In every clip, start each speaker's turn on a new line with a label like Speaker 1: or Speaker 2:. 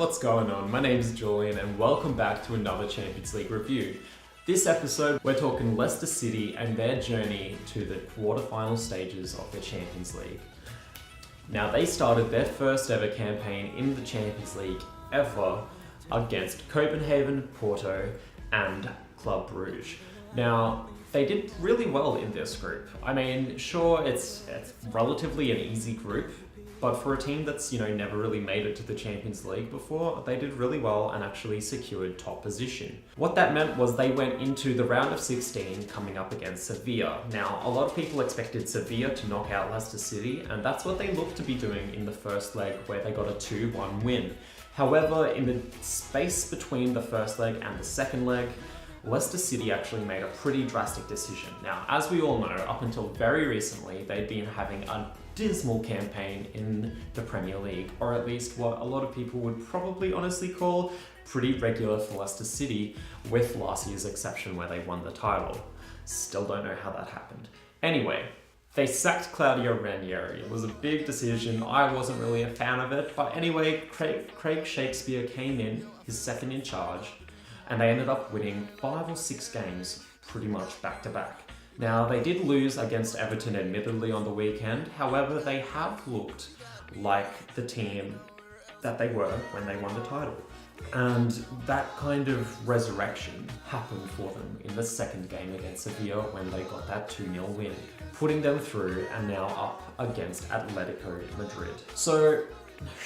Speaker 1: what's going on? My name's Julian and welcome back to another Champions League review. This episode, we're talking Leicester City and their journey to the quarterfinal stages of the Champions League. Now, they started their first ever campaign in the Champions League ever against Copenhagen, Porto, and Club Brugge. Now, they did really well in this group. I mean, sure, it's relatively an easy group, but for a team that's, never really made it to the Champions League before, they did really well and actually secured top position. What that meant was they went into the round of 16 coming up against Sevilla. Now, a lot of people expected Sevilla to knock out Leicester City, and that's what they looked to be doing in the first leg where they got a 2-1 win. However, in the space between the first leg and the second leg, Leicester City actually made a pretty drastic decision. Now, as we all know, up until very recently, they'd been having a dismal campaign in the Premier League, or at least what a lot of people would probably honestly call pretty regular for Leicester City, with last year's exception where they won the title. Still don't know how that happened. Anyway, they sacked Claudio Ranieri. It was a big decision. I wasn't really a fan of it, but anyway, Craig Shakespeare came in, his second in charge, and they ended up winning 5 or 6 games pretty much back to back. Now, they did lose against Everton admittedly on the weekend, however, they have looked like the team that they were when they won the title. And that kind of resurrection happened for them in the second game against Sevilla when they got that 2-0 win, putting them through and now up against Atletico Madrid. So,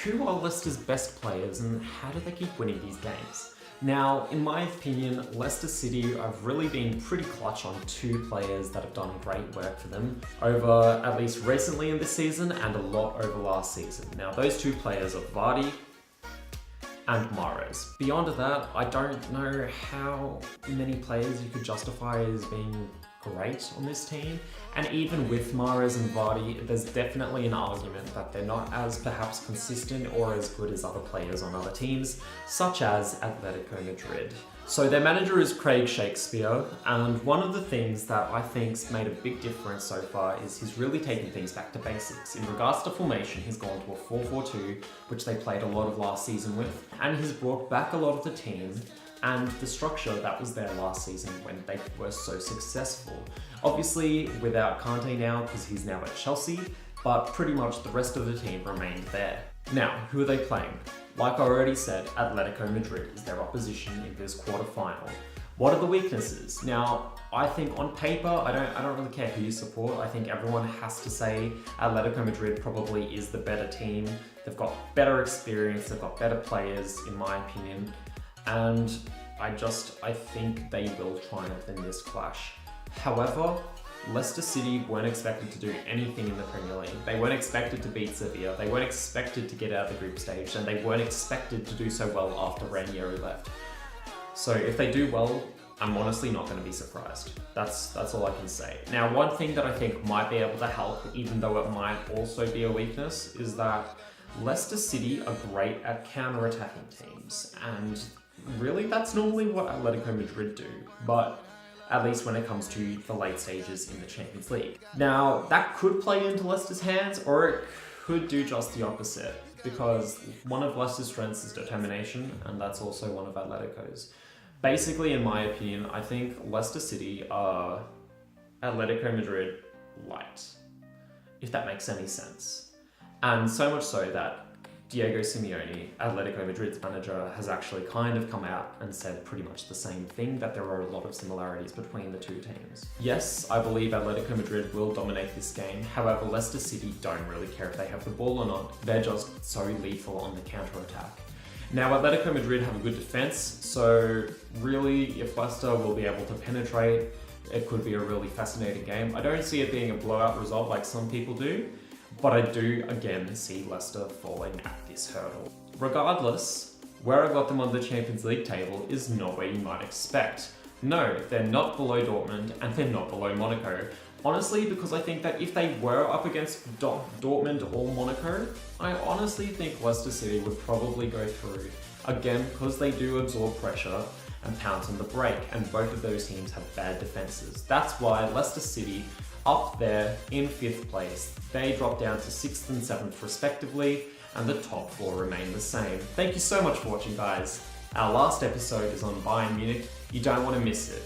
Speaker 1: who are Leicester's best players and how do they keep winning these games? Now, in my opinion, Leicester City have really been pretty clutch on 2 players that have done great work for them over at least recently in this season and a lot over last season. Now, those 2 players are Vardy and Mahrez. Beyond that, I don't know how many players you could justify as being great on this team. And even with Mahrez and Vardy, there's definitely an argument that they're not as perhaps consistent or as good as other players on other teams, such as Atletico Madrid. So their manager is Craig Shakespeare, and one of the things that I think's made a big difference so far is he's really taken things back to basics. In regards to formation, he's gone to a 4-4-2, which they played a lot of last season with, and he's brought back a lot of the team and the structure that was there last season when they were so successful. Obviously, without Kante now, because he's now at Chelsea, but pretty much the rest of the team remained there. Now, who are they playing? Like I already said, Atletico Madrid is their opposition in this quarterfinal. What are the weaknesses? Now, I think on paper, I don't really care who you support. I think everyone has to say Atletico Madrid probably is the better team. They've got better experience, they've got better players, in my opinion. And I think they will triumph in this clash. However, Leicester City weren't expected to do anything in the Premier League. They weren't expected to beat Sevilla. They weren't expected to get out of the group stage, and they weren't expected to do so well after Ranieri left. So if they do well, I'm honestly not going to be surprised. That's all I can say. Now, one thing that I think might be able to help, even though it might also be a weakness, is that Leicester City are great at counter-attacking teams, and really that's normally what Atletico Madrid do, but at least when it comes to the late stages in the Champions League. Now, that could play into Leicester's hands, or it could do just the opposite, because one of Leicester's strengths is determination, and that's also one of Atletico's. Basically, in my opinion, I think Leicester City are Atletico Madrid light, if that makes any sense. And so much so that Diego Simeone, Atletico Madrid's manager, has actually kind of come out and said pretty much the same thing, that there are a lot of similarities between the 2 teams. Yes, I believe Atletico Madrid will dominate this game. However, Leicester City don't really care if they have the ball or not. They're just so lethal on the counter-attack. Now, Atletico Madrid have a good defense, so really, if Leicester will be able to penetrate, it could be a really fascinating game. I don't see it being a blowout result like some people do, but I do, again, see Leicester falling at this hurdle. Regardless, where I got them on the Champions League table is not where you might expect. No, they're not below Dortmund, and they're not below Monaco. Honestly, because I think that if they were up against Dortmund or Monaco, I honestly think Leicester City would probably go through. Again, because they do absorb pressure and pounce on the break, and both of those teams have bad defenses. That's why Leicester City, up there in 5th place, they drop down to 6th and 7th respectively, and the top 4 remain the same. Thank you so much for watching, guys. Our last episode is on Bayern Munich. You don't want to miss it.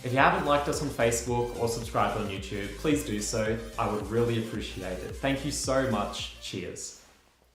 Speaker 1: If you haven't liked us on Facebook or subscribed on YouTube, please do so. I would really appreciate it. Thank you so much. Cheers.